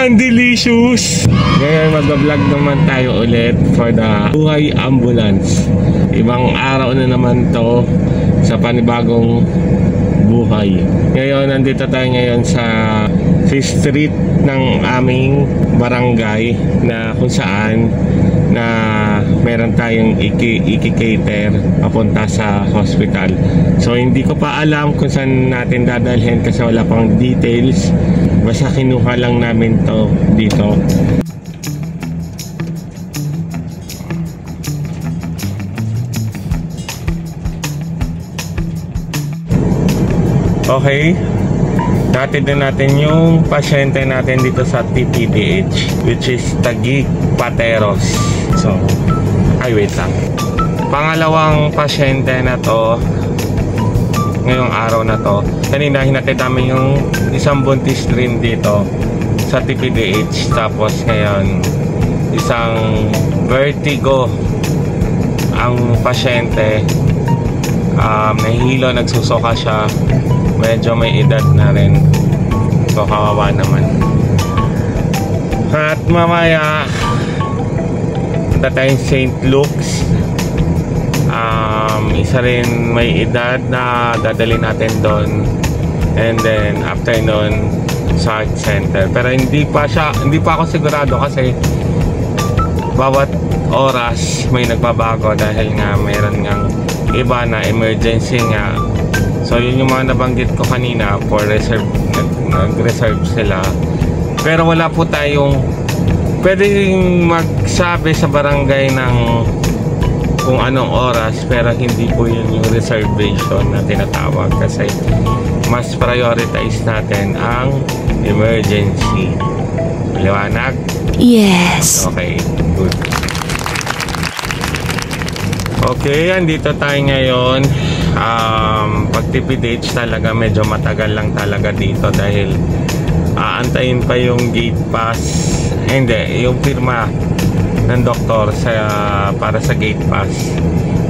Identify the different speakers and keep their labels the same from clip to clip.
Speaker 1: yan, delicious! Ngayon mag-vlog naman tayo ulit for the Buhay Ambulance. Ibang araw na naman to sa panibagong buhay. Ngayon, nandito tayo ngayon sa 5th Street ng aming barangay na kung saan na meron tayong iki-cater papunta sa hospital. So hindi ko pa alam kung saan natin dadalhin kasi wala pang details. Basta kinuha lang namin to dito. Okay, natin din natin yung pasyente natin dito sa TPDH, which is Taguig Pateros. So, ay wait lang. Pangalawang pasyente na to ngayong araw na to. Kanina hinatid namin yung isang buntis rin dito sa TPDH. Tapos ngayon isang vertigo ang pasyente. Nahihilo, nagsusuka siya. Medyo may edad na rin. So kawawa naman. At mamaya punta tayong St. Luke's. Isa rin may edad na dadali natin doon. And then after noon sa Heart Center. Pero hindi pa ako sigurado kasi bawat oras may nagbabago dahil nga mayroon ngang iba na emergency nga. So yun yung mga nabanggit ko kanina for reserve, nag-reserve sila. Pero wala po tayong pwedeng magsabi sa barangay ng kung anong oras, pero hindi po yun yung reservation na tinatawag kasi mas prioritize natin ang emergency. Liwanag?
Speaker 2: Yes.
Speaker 1: Okay, good. Okay, andito tayo ngayon. Pag TPDH talaga medyo matagal lang talaga dito dahil aantayin pa yung gate pass, hindi, yung firma ng doktor para sa gate pass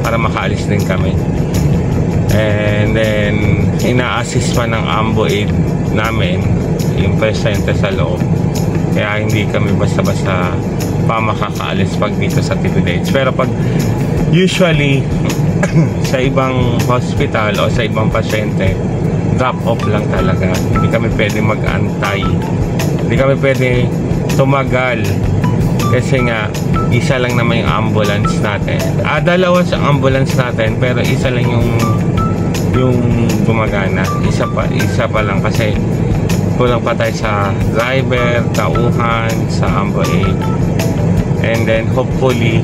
Speaker 1: para makaalis din kami. And then ina-assist pa ng ambo aid namin yung pasyente sa loob, kaya hindi kami basta-basta pa makakaalis pag dito sa TPDH. Pero pag usually sa ibang hospital o sa ibang pasyente, drop off lang talaga. Hindi kami pwede mag-antay, hindi kami pwede tumagal kasi nga isa lang naman yung ambulance natin. Dalawa sa ambulance natin pero isa lang yung gumagana. Isa pa lang kasi kulang pa tayo sa driver, tauhan, sa ambo aid. And then hopefully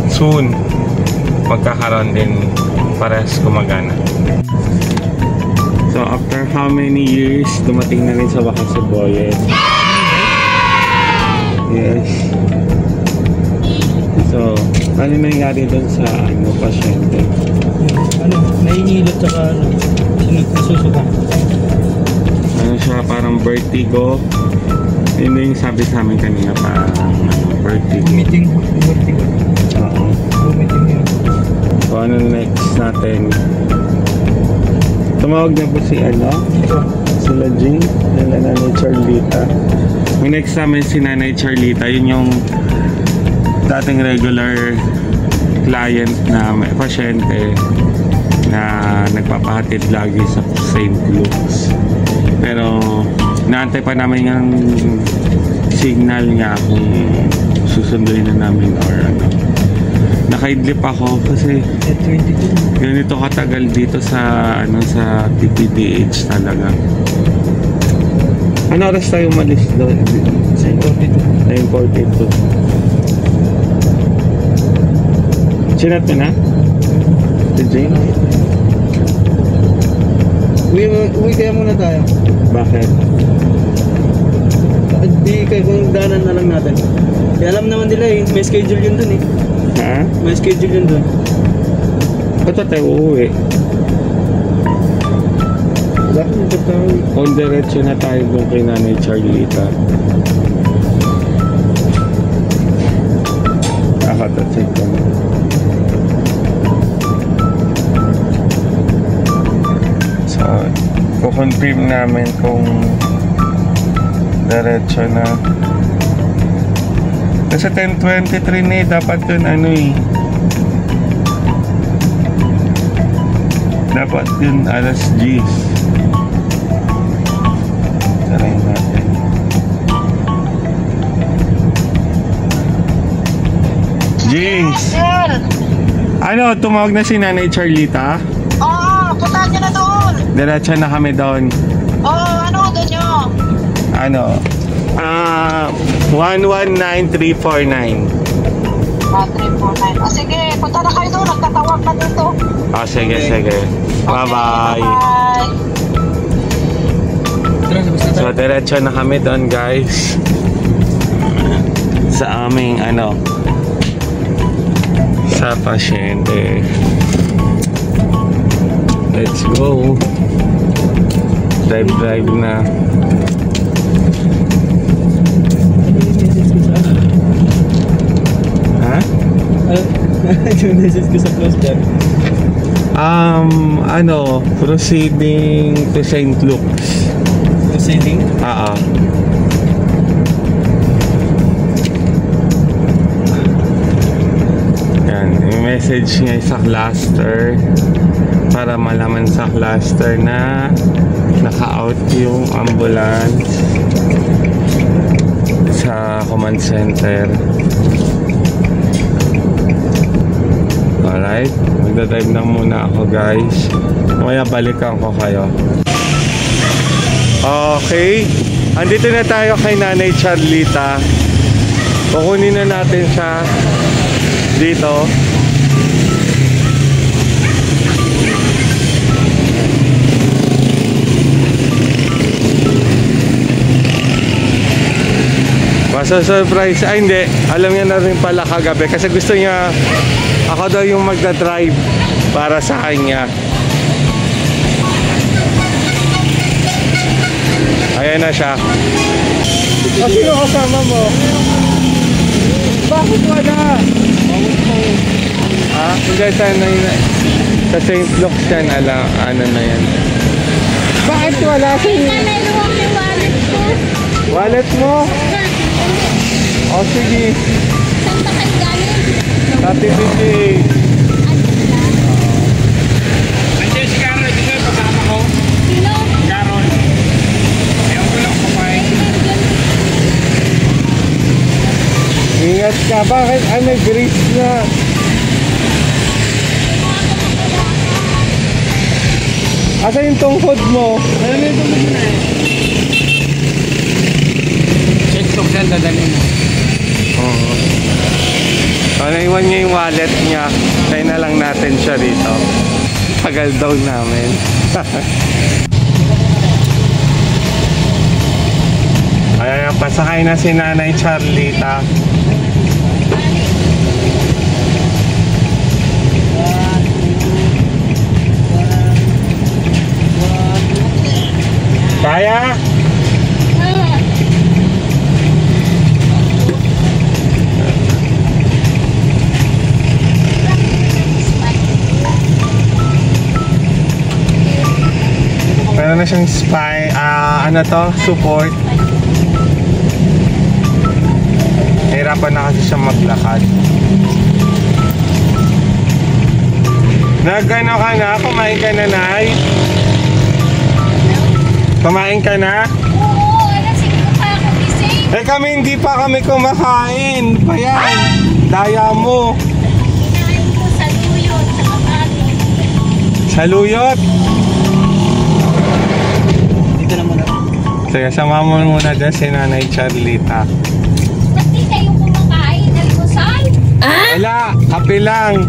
Speaker 1: soon magkakaroon din parehas gumagana. So after how many years dumating na rin sa wakas si Boyet. Yes. So ano nangyari dun sa pasyente?
Speaker 3: Nahihilot tsaka nasusuka.
Speaker 1: Ano siya, parang vertigo. Yun yung sabi sa amin kanina, parang vertigo.
Speaker 3: Vomiting.
Speaker 1: Oo.
Speaker 3: Vomiting yun.
Speaker 1: So ano next natin? Tumawag na po si sila Jean, nila Nanay Charlita. Yung next namin si Nanay Charlita, yun yung dating regular client na may pasyente na nagpapahatid lagi sa St. Luke's. Pero naantay pa namin yung signal nga kung susunduin na namin or ano. Nakaidlip ako kasi ganito katagal dito sa sa TPDH talaga. Ano oras tayo umalis doon? 9:42. Sinat mo na? Si Jane?
Speaker 3: Uwi kaya muna tayo.
Speaker 1: Bakit?
Speaker 3: Di kayo kung danan na lang natin. Kaya alam naman nila may schedule yun dun
Speaker 1: Ha?
Speaker 3: May schedule yun dun.
Speaker 1: Ba't tayo uuwi? On diretso na tayo doon kay Nanay Charlita. Check ko na. So, kukonfirm namin kung Diretso na. Kasi 10:23 na eh. Dapat yun ano eh. Dapat yun alas 10. Tarayin natin. Jinx! Ano, tumawag na si Nanay Charlita?
Speaker 2: Oo, puntahan nyo na doon.
Speaker 1: Diretso na kami doon.
Speaker 2: Oo, ano doon nyo?
Speaker 1: Ano? 119349.
Speaker 2: 349. Sige, punta na kayo doon. Nagtatawag na dito.
Speaker 1: Sige, sige. Bye-bye.
Speaker 2: Bye.
Speaker 1: So, diretso na kami doon, guys. Sa aming, ano, sa pasyente. Let's go. Drive na. Ha?
Speaker 3: Yung message ko sa close dyan.
Speaker 1: Ano, proceeding to St. Luke's.
Speaker 3: Proceeding?
Speaker 1: Oo. Yan, yung message niya sa cluster para malaman sa cluster na naka-out yung ambulance sa command center. Alright, magdadrive na muna ako, guys. Mamaya balikan ko kayo. Okay, andito na tayo kay Nanay Charlita. Kukunin na natin siya dito. Masa-surprise. Ay, hindi. Alam niya na rin pala kagabi. Kasi gusto niya ako daw yung magdadrive para sa kanya. Ayan na siya. Sino kasama mo? Bakit wala? Hindi, sa St. Luke's yan, ano na yan. Bakit wala?
Speaker 4: Nailuwag yung wallet ko.
Speaker 1: Wallet mo? O sige.
Speaker 4: Saan ba kayo galing?
Speaker 1: Sa TTC.
Speaker 5: Nandiyan si Carol, dito yung kasama ko.
Speaker 4: Sino?
Speaker 5: Carol. Ayaw ko lang kumain.
Speaker 1: Ingat ka. Bakit? Ay, may grease na. Asa yung tungkod mo?
Speaker 3: Ano na yung tungkod mo na eh?
Speaker 5: Check to siya, dadalhin mo.
Speaker 1: Oo. Naiwan niya yung wallet niya. Kaya na lang natin siya dito. Tagal daw namin. Ayan, pasakay na si Nanay Charlita. Kaya? Meron na siyang spy, ano to, support. Hirapan na kasi siya maglakad. Nagano ka na? Kumain ka na, Nay? Kumain ka na?
Speaker 4: Oo, alas 5 pa ako gising.
Speaker 1: Eh kami hindi pa kami kumakain. Pa yan. Daya mo.
Speaker 4: Kinain ko sa luyot, sa kapatid.
Speaker 1: Sa luyot.
Speaker 3: Dito na muna.
Speaker 1: Sige, sama mo muna dyan si Nanay Charlita.
Speaker 4: Ba't di kayo kumakain? Almusal?
Speaker 1: Wala, kape lang.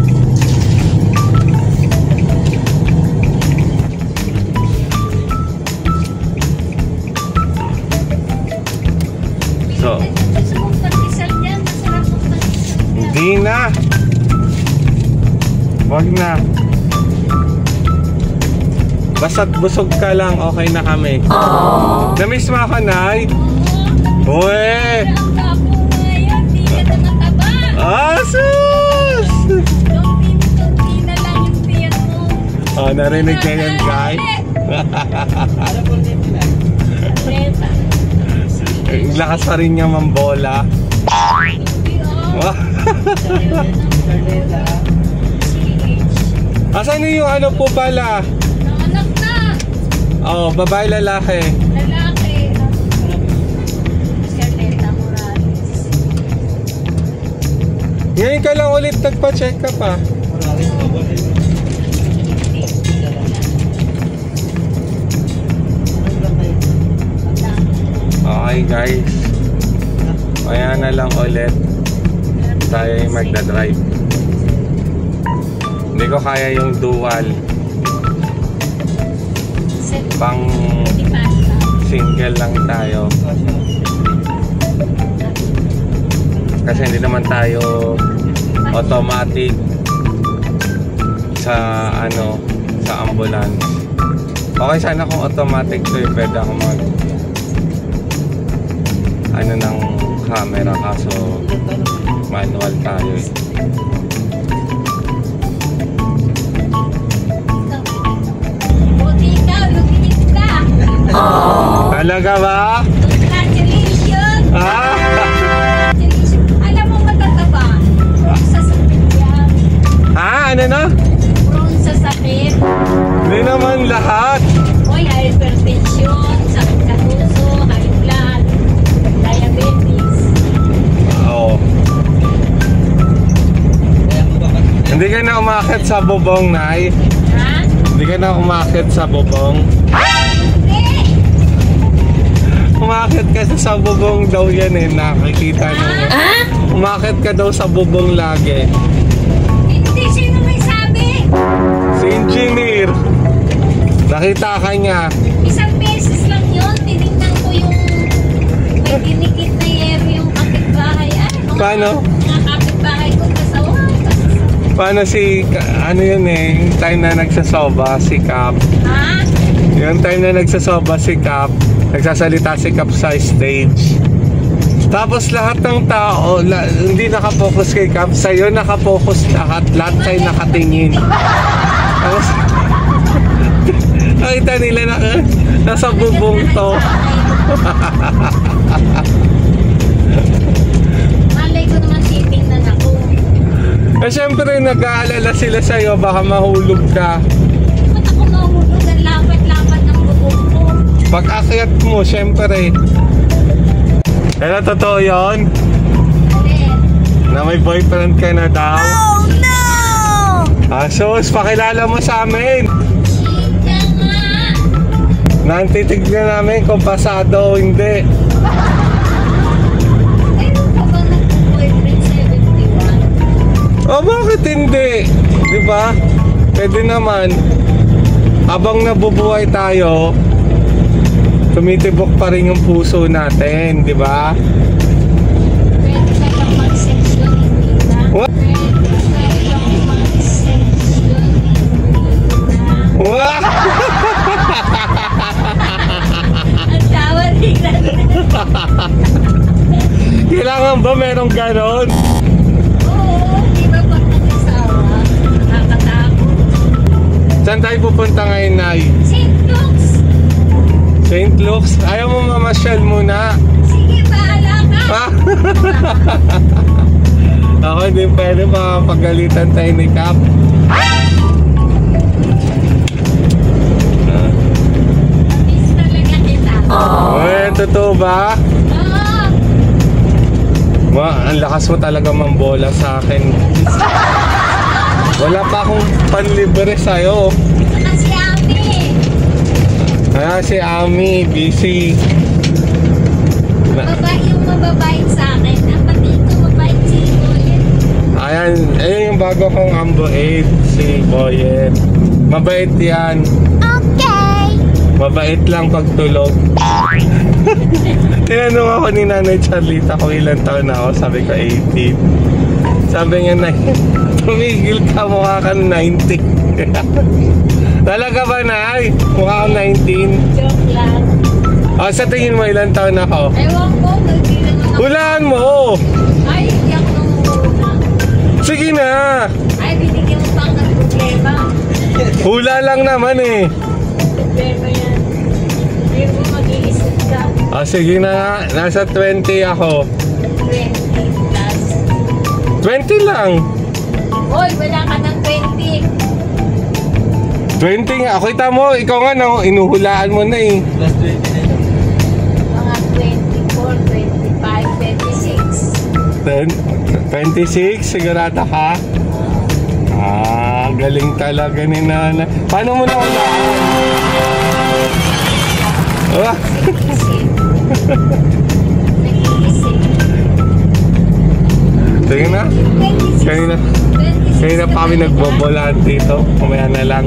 Speaker 1: So,
Speaker 4: Gusto mong pandesal dyan? Masarap mong pandesal dyan.
Speaker 1: hindi na. Wag na. Basta't busog ka lang, okay na kami. Na-miss mo ako, Nay? Uwe!
Speaker 4: Ang gapo ngayon, di ka na mataba.
Speaker 1: Asus!
Speaker 4: Konti na lang yung tiyan mo.
Speaker 1: Oh, narinig niya yan, guys.
Speaker 4: Atleta.
Speaker 1: Lakas pa rin niya mambola. Wah. Asan yung ano po pala?
Speaker 4: Anak na.
Speaker 1: Oh, babae lalaki.
Speaker 4: Lalaki. Scarlett Morales.
Speaker 1: Ngayon ka lang ulit nagpa-check up ah. Okay guys, kaya na lang ulit tayo yung magdadrive. Hindi ko kaya yung dual, pang single lang tayo kasi hindi naman tayo automatic sa ano, sa ambulance. Okay sana kung automatic to, pwede ako mag ano ng camera, kaso manual tayo eh.
Speaker 4: Buti ikaw, luminis ka.
Speaker 1: Talaga ba?
Speaker 4: Congratulations!
Speaker 1: Ah?
Speaker 4: Congratulations! Alam mo matataba? Prone sa sakit yan.
Speaker 1: Ha? Ano na?
Speaker 4: Prone sa sakit.
Speaker 1: Hindi naman lahat.
Speaker 4: Hoy, hypertension, sakit sa puso, high blood, diabetes.
Speaker 1: Oo. Hindi ka na umakit sa bubong, Nay.
Speaker 4: Ha?
Speaker 1: Hindi ka na umakit sa bubong.
Speaker 4: Hindi!
Speaker 1: Umakit ka sa bubong daw yan eh. Nakikita niyo. Umakit ka daw sa bubong lagi.
Speaker 4: Hindi, sino may sabi?
Speaker 1: Si engineer. Nakita ka niya.
Speaker 4: Isang beses lang yun, tinignan ko yung may dinikit na yero yung kapitbahay. Ay, mga
Speaker 1: Paano?
Speaker 4: mga kapitbahay ko kasawa.
Speaker 1: Paano si, ano yun eh, yung time na nagsasoba, si Cap.
Speaker 4: Ha?
Speaker 1: Yung time na nagsasoba si Cap, nagsasalita si Cap sa stage. Tapos lahat ng tao, hindi nakapokus kay Cap, sa'yo nakapokus lahat kayo nakatingin. Tapos, nakita nila na, nasa bubong to.
Speaker 4: Malay ko naman titingnan ako.
Speaker 1: Eh syempre nag-aalala sila sa'yo, baka mahulog ka.
Speaker 4: Ba't ako mahulog ang lapat-lapat ng bubong ko?
Speaker 1: Pag akyat mo, syempre. Pero totoo yun?
Speaker 4: Alin?
Speaker 1: Na may boyfriend ka na daw?
Speaker 4: Oh no!
Speaker 1: Sus, pakilala mo sa amin.
Speaker 4: Chika nga!
Speaker 1: Nantitignan namin kung pasado o hindi.
Speaker 4: Ayun ka ba nag-boyfriend 71?
Speaker 1: O bakit hindi? Diba? Pwede naman. Habang nabubuhay tayo, tumitibok pa rin yung puso natin, diba?
Speaker 4: Pwede ka bang mag-section, hindi na?
Speaker 1: What?
Speaker 4: Pwede ka bang mag-section, hindi na?
Speaker 1: Wow!
Speaker 4: Ang tawa tingnan.
Speaker 1: Kailangan ba merong ganon?
Speaker 4: Oo, di ba pag nag-asawa, nakakatakot.
Speaker 1: Saan tayo pupunta ngayon, Nay?
Speaker 4: St. Luke's!
Speaker 1: St. Luke's? Ayaw mo mamasyal muna.
Speaker 4: Sige, bahala ka!
Speaker 1: Ha? Ako hindi pwede, makapagalitan tayo ni Cap.
Speaker 4: Miss talaga kita.
Speaker 1: Uy, totoo ba?
Speaker 4: Oo!
Speaker 1: Ang lakas mo talaga mambola sa akin. Wala pa akong panlibre sa'yo.
Speaker 4: Saka si Ami.
Speaker 1: Kaya si Ami, busy.
Speaker 4: Yung mababait sa akin. Pati ito mabait si Boyet.
Speaker 1: Ayan, ayun yung bago kong Ambo 8, si Boyet. Mabait yan.
Speaker 4: Okay!
Speaker 1: Mabait lang pagtulog. Tinanong ako ni Nanay Charlita kung ilang taon na ako. Sabi ko 18. Sabi niya na, tumigil ka, mukha kang 90. Talaga ba, Nay? Mukha kang 19.
Speaker 4: Joke lang.
Speaker 1: O, sa tingin mo ilang taon ako?
Speaker 4: Ewan ko, hindi naman ako.
Speaker 1: Hulaan mo!
Speaker 4: Ay, hindi ako nangunguna.
Speaker 1: Sige na!
Speaker 4: Ay, binigyan mo pa ang problema.
Speaker 1: Hula lang naman eh.
Speaker 4: Problema yan. Hindi mo mag-iisip ka.
Speaker 1: Ah, sige na nga. Nasa 20 ako.
Speaker 4: 20 plus.
Speaker 1: 20 lang.
Speaker 4: Hoy, wala ka ng 20.
Speaker 1: 20 nga. Kita mo, ikaw nga, no, inuhulaan mo na eh.
Speaker 3: Plus 20 na yun.
Speaker 4: Mga 24, 25, 26.
Speaker 1: 26, sigurado ka? Ah, galing talaga ni Nana. Paano mo nahulaan? Ah,
Speaker 4: Isip. Nag-iisip.
Speaker 1: tingin na.
Speaker 4: 26.
Speaker 1: Kanina pa kami nagbobolaan dito. Kumaya na lang.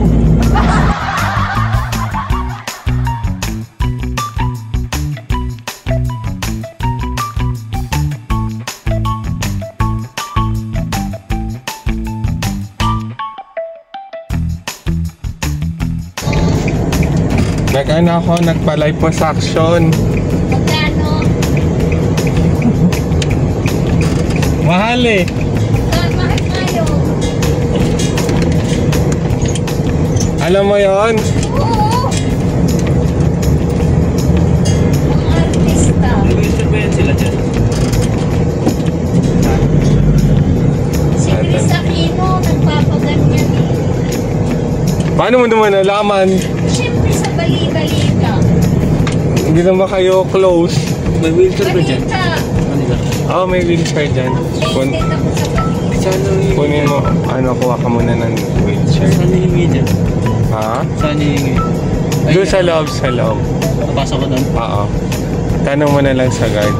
Speaker 1: Nag-ano ako, nagpa-liposuction.
Speaker 4: Magkano?
Speaker 1: Mahal eh.
Speaker 4: Bakit tayo?
Speaker 1: Alam mo yon?
Speaker 4: Oo. Mga artista.
Speaker 3: Nag-register ba yan sila dyan?
Speaker 4: Si Chris Aquino, nagpapaganyan eh.
Speaker 1: Paano mo naman nalaman?
Speaker 4: Siyempre sa bali-balita.
Speaker 1: Hindi naman kayo close.
Speaker 3: May wheelchair ba dyan?
Speaker 4: Balita.
Speaker 3: Manila.
Speaker 1: Oh, may wheelchair dyan.
Speaker 4: Updated ako sa balita.
Speaker 3: Saan yung
Speaker 1: Kunin mo, ano, kuha ka muna ng wheelchair.
Speaker 3: Saan hihingi dyan?
Speaker 1: Ha?
Speaker 3: Saan hihingi?
Speaker 1: Doon sa loob, sa loob.
Speaker 3: Napasok ko doon.
Speaker 1: Oo. Tanong mo na lang sa guard.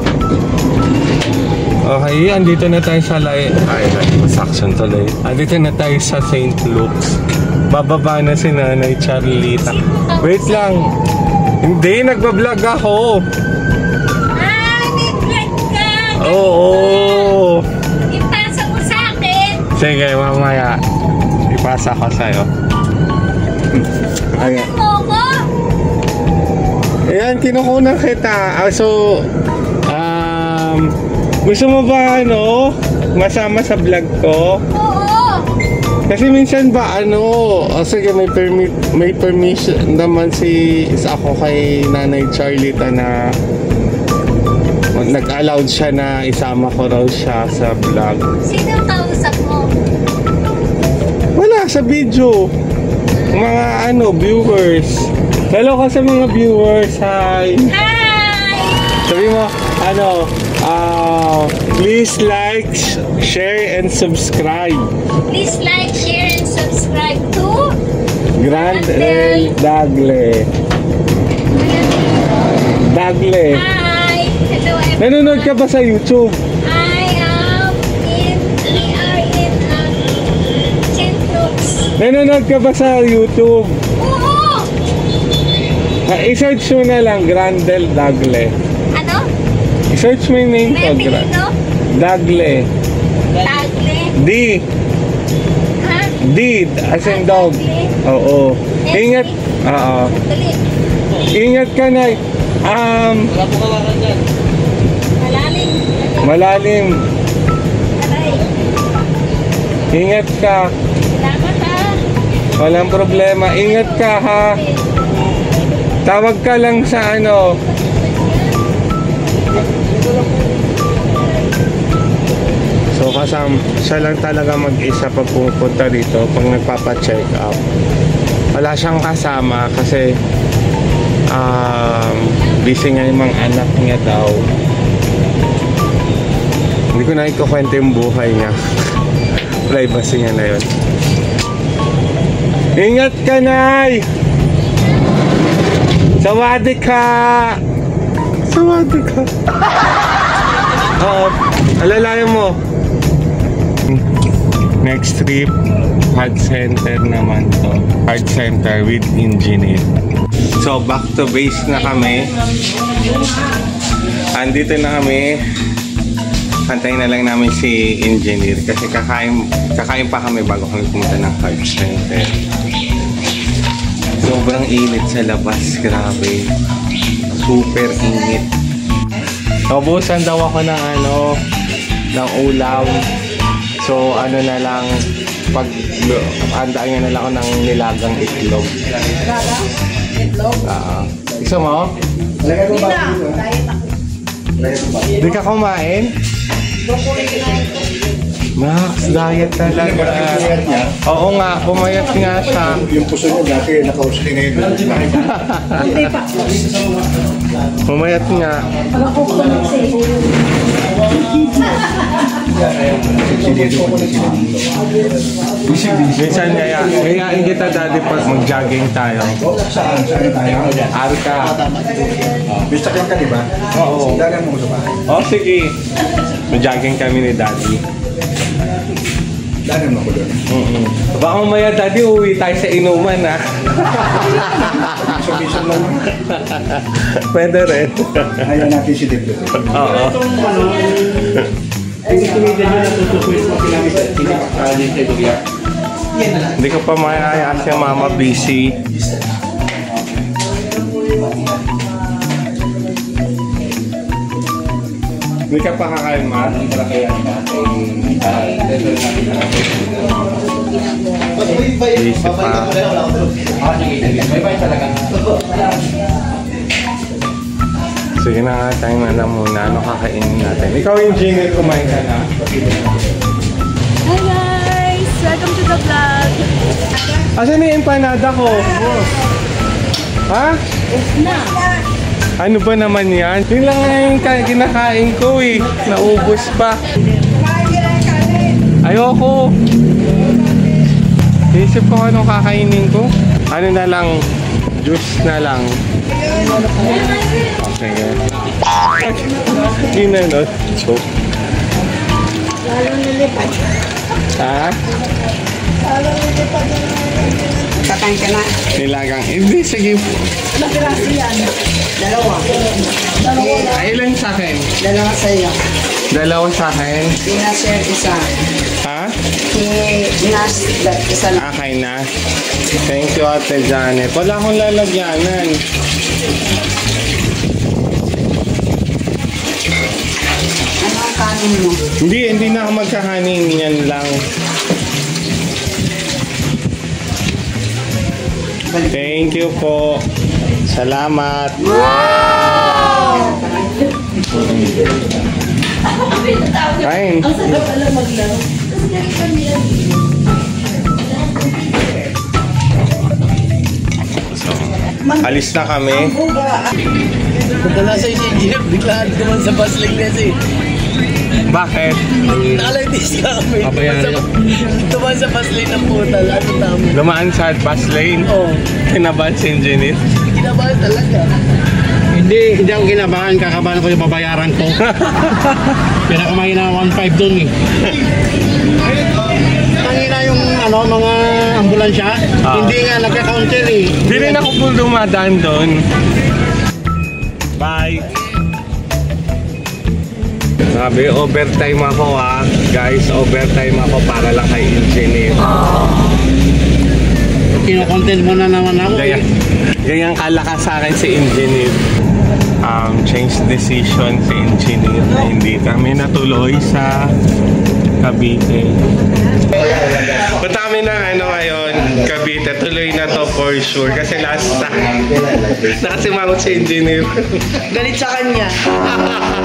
Speaker 1: Okay, andito na tayo sa liposuction tuloy. Andito na tayo sa St. Luke's. Bababa na si Nanay Charlita. Wait lang. Hindi, nagbablog ako.
Speaker 4: Ah, may vlog ka!
Speaker 1: Oo.
Speaker 4: Ipasa mo sa akin!
Speaker 1: Sige, mamaya. Ipasa ko sa'yo. Ayan.
Speaker 4: Mo ko!
Speaker 1: Ayan, kinukunan kita. Gusto mo ba, masama sa vlog ko?
Speaker 4: Oo!
Speaker 1: Kasi minsan ba, sige, may permission naman ako kay Nanay Charlita na nag-allowed siya na isama ko raw siya sa vlog.
Speaker 4: Sino ang kausap mo?
Speaker 1: Wala, sa video. Mga viewers. Hello ka sa mga viewers, hi.
Speaker 4: Hi!
Speaker 1: Sabi mo, please like, share, and subscribe.
Speaker 4: Please like, share, and subscribe to
Speaker 1: Grandel Dagle. Dagle.
Speaker 4: Hi! Hello everyone!
Speaker 1: Nanonood ka ba sa YouTube?
Speaker 4: I am we are in St. Luke's.
Speaker 1: Nanonood ka ba sa YouTube?
Speaker 4: Oo!
Speaker 1: I-search mo na lang Grandel Dagle.
Speaker 4: Ano?
Speaker 1: I-search mo yung name ko,
Speaker 4: May apelido?
Speaker 1: Dagle.
Speaker 4: Tagle?
Speaker 1: D.
Speaker 4: Ha?
Speaker 1: D. As in dog. Oo. Ingat. Oo.
Speaker 4: Dali.
Speaker 1: Ingat ka na.
Speaker 3: Wala po kawakan dyan.
Speaker 4: Malalim.
Speaker 1: Malalim.
Speaker 4: Aray.
Speaker 1: Ingat ka.
Speaker 4: Salamat ha.
Speaker 1: Walang problema. Ingat ka ha. Tawag ka lang sa So siya lang talaga mag-isa pag pupunta dito pag nagpapa-check up. Wala siyang kasama kasi busy nga yung mga anak niya daw. Hindi ko na ikukwento yung buhay niya. Privacy niya na yun. Ingat ka, Nay! Sawadee ka! Sawadee ka! Oo, alalayan mo. Next trip, heart center naman to. Heart center with engineer. So, back to base na kami. Andito na kami. Antayin na lang namin si engineer kasi kakain pa kami bago kami pumunta ng heart center. Sobrang init sa labas, grabe. Super init. Naubusan daw ako ng ng ulam. So na lang, andaan na lang ako ng nilagang itlog.
Speaker 2: Itlog?
Speaker 1: Gusto mo?
Speaker 6: Lagay ko ba dito?
Speaker 1: Hindi ka kumain? Max, diet talaga. Oo nga, pumayat nga siya.
Speaker 6: Yung puso niya dati, nakausli ngayon.
Speaker 1: Pumayat nga. Minsan ngayain kita daddy pag mag-jogging tayo.
Speaker 6: Saan tayo?
Speaker 1: Arka.
Speaker 6: Bistak lang ka, di ba?
Speaker 1: Oo.
Speaker 6: Dagan mo sa bahay.
Speaker 1: Oh, sige. Mag-jogging kami ni daddy.
Speaker 6: Dagan mo ko doon.
Speaker 1: Baka mamaya daddy, uwi tayo sa inuman ha.
Speaker 6: Isang lang.
Speaker 1: Pwede rin.
Speaker 6: Ayaw natin si Dip.
Speaker 1: Oo. Hindi ko pa mayaya si mama, busy. Hindi ka pa kakain, ma? Busy pa. Sige na nga, tayo na lang muna. Ano kakainin natin? Ikaw yung Jimmy, kumain ka na.
Speaker 4: Hi guys! Welcome to the vlog!
Speaker 1: Asan na yung empanada ko? Ha?
Speaker 4: Na!
Speaker 1: Ano ba naman yan? Yun lang nga yung kinakain ko eh. Naubos pa. Ayoko. Isip ko anong kakainin ko. Ano na lang, juice na lang. Okay. Hindi na, no? Joke.
Speaker 2: Lalong nilipad.
Speaker 1: Ha?
Speaker 2: Lalong nilipad. Kakain ka na.
Speaker 1: Nilagang. Hindi, sige.
Speaker 2: Ilang piraso yan? Dalawa.
Speaker 1: Ay, ilan sa akin?
Speaker 2: Dalawa sa'yo.
Speaker 1: Dalawa sa akin.
Speaker 2: Pinasir isa.
Speaker 1: Ha?
Speaker 2: Isa na.
Speaker 1: Okay na. Thank you, Ate Janet. Wala akong lalagyanan.
Speaker 2: Ano ang kanin mo?
Speaker 1: Hindi na ako magkakanin. Yan lang. Thank you po. Salamat. Wow! Kain.
Speaker 4: Ang sarap pala maglaro.
Speaker 1: Alis na kami.
Speaker 3: Punta na sa engineer, biglaan naman sa bus lane kasi.
Speaker 1: Bakit?
Speaker 3: Nakaligtis ka kami. Tuman sa bus lane ng puta. Ano tama?
Speaker 1: Dumaan sa bus lane.
Speaker 3: Oo.
Speaker 1: Kinabahan si engineer.
Speaker 3: Kinabahan talaga.
Speaker 5: Hindi ako kinabahan, kakabahan ko yung babayaran ko. Pinakamahina 1.5 doon eh. Tangina yung mga ambulansya, hindi nga nagka-counter eh.
Speaker 1: Hindi rin ako po dumadaan doon. Bye! Sabi, overtime ako ha. Guys, overtime ako para lang kay engineer.
Speaker 5: Kino-content mo na naman ako eh.
Speaker 1: Gayang kalakas sa akin si engineer. Change decision si engineer na hindi kami natuloy sa Cavite. Punta kami na ngayon, Cavite. Tuloy na to for sure. Kasi last time, nakasimangot si engineer.
Speaker 3: Galit sa kanya.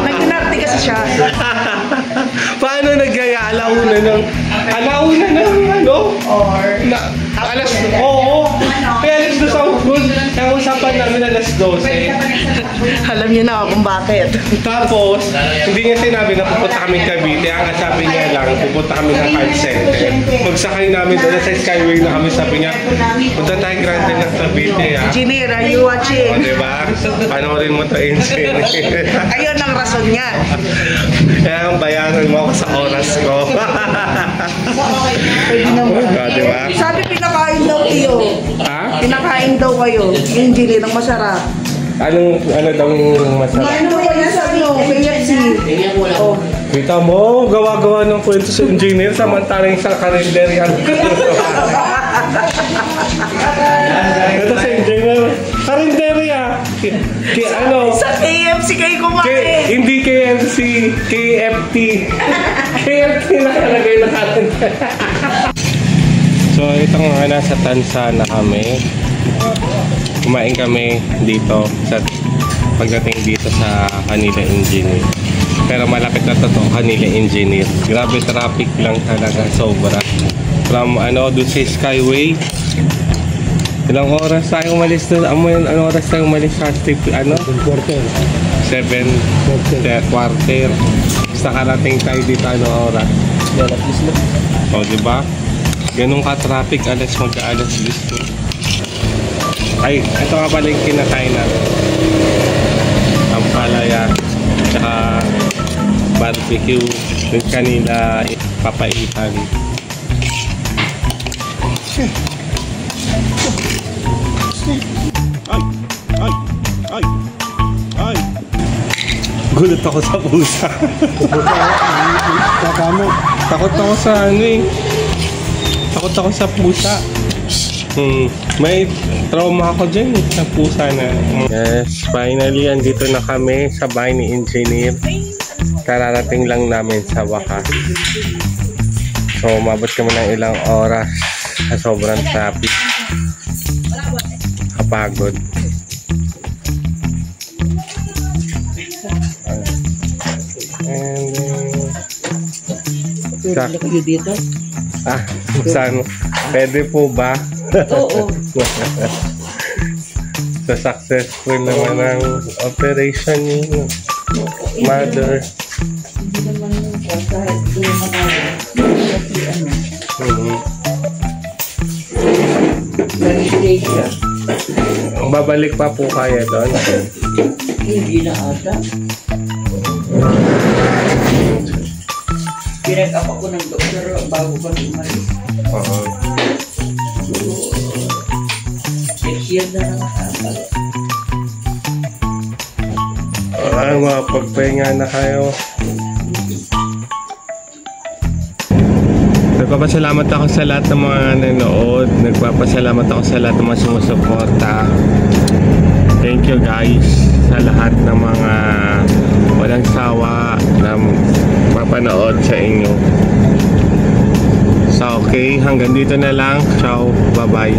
Speaker 3: Nag-inarte kasi siya.
Speaker 1: Paano naggaya? Alauna ng ano? Alas, oo. Kaya alas 2 sa Ugod. Kaya usapan namin alas 12.
Speaker 3: Alam niyo na kung bakit.
Speaker 1: Tapos, hindi niya sinabi na pupunta kami Cavite. Ang sabi niya lang, pupunta kami ng card center. Pagsakay namin doon sa Skyway na kami, sabi niya, punta tayo Grande ng Cavite ha.
Speaker 3: Engineer, are you watching?
Speaker 1: O diba? Panoorin mo to, engineer.
Speaker 3: Ayun ang rason niya.
Speaker 1: Kaya ang bayaran mo ako sa oras ko. O diba?
Speaker 3: Sabi pinakain daw kayo.
Speaker 1: Ha?
Speaker 3: Pinakain daw kayo. Yung engineer ang masarap.
Speaker 1: Ano daw yung masarap?
Speaker 3: Ano daw kaya sabi mo? KFC. Oh.
Speaker 1: Kita mo, gawa-gawa ng kwento sa engineer samantalang sa karinderya. Ito sa engineer. Karinderya. Ano?
Speaker 3: Sa KFC kayo kumain.
Speaker 1: Hindi KFC, KFT. KFT nakalagay na karinderya. So, itong mga nasa Tansa na kami. Kumain kami dito sa pagdating dito sa Kanila Engineer. Pero malapit na totoo Kanila Engineer. Grabe traffic lang talaga, sobra. From doon sa Skyway. Ilang oras tayo umalis doon? Anong oras tayo umalis sa
Speaker 5: Quarter.
Speaker 1: 7 quarter. Basta karating tayo dito anong oras? O, diba? Ganun ka-traffic, magka-alas 10. Ay, ito nga pala yung kinakain natin. Ang palaya, tsaka barbecue. Yung kanila papaitan. Ay! Gulat ako sa pusa. Takot ako sa Takot ako sa pusa. May trauma ako dyan sa pusa na. Yes, finally, andito na kami sa bahay ni Engineer. Kararating lang namin sa wakas. So, umabot kami ng ilang oras sa sobrang traffic. Kapagod. And
Speaker 3: kayo dito?
Speaker 1: Saan? Pwede po ba?
Speaker 3: Oo.
Speaker 1: So successful naman ang operation ni mother. Babalik pa po kaya doon?
Speaker 3: Hindi na ata. Pinag-up ako ng doktor bago pa umalis. Next year na naman ata.
Speaker 1: Mapagpahinga na kayo. Nagpapasalamat ako sa lahat ng mga nanood. Nagpapasalamat ako sa lahat ng mga sumusuporta. Thank you guys sa lahat ng mga walang sawa na papanood sa inyo. So okay, hanggang dito na lang. Ciao, bye bye.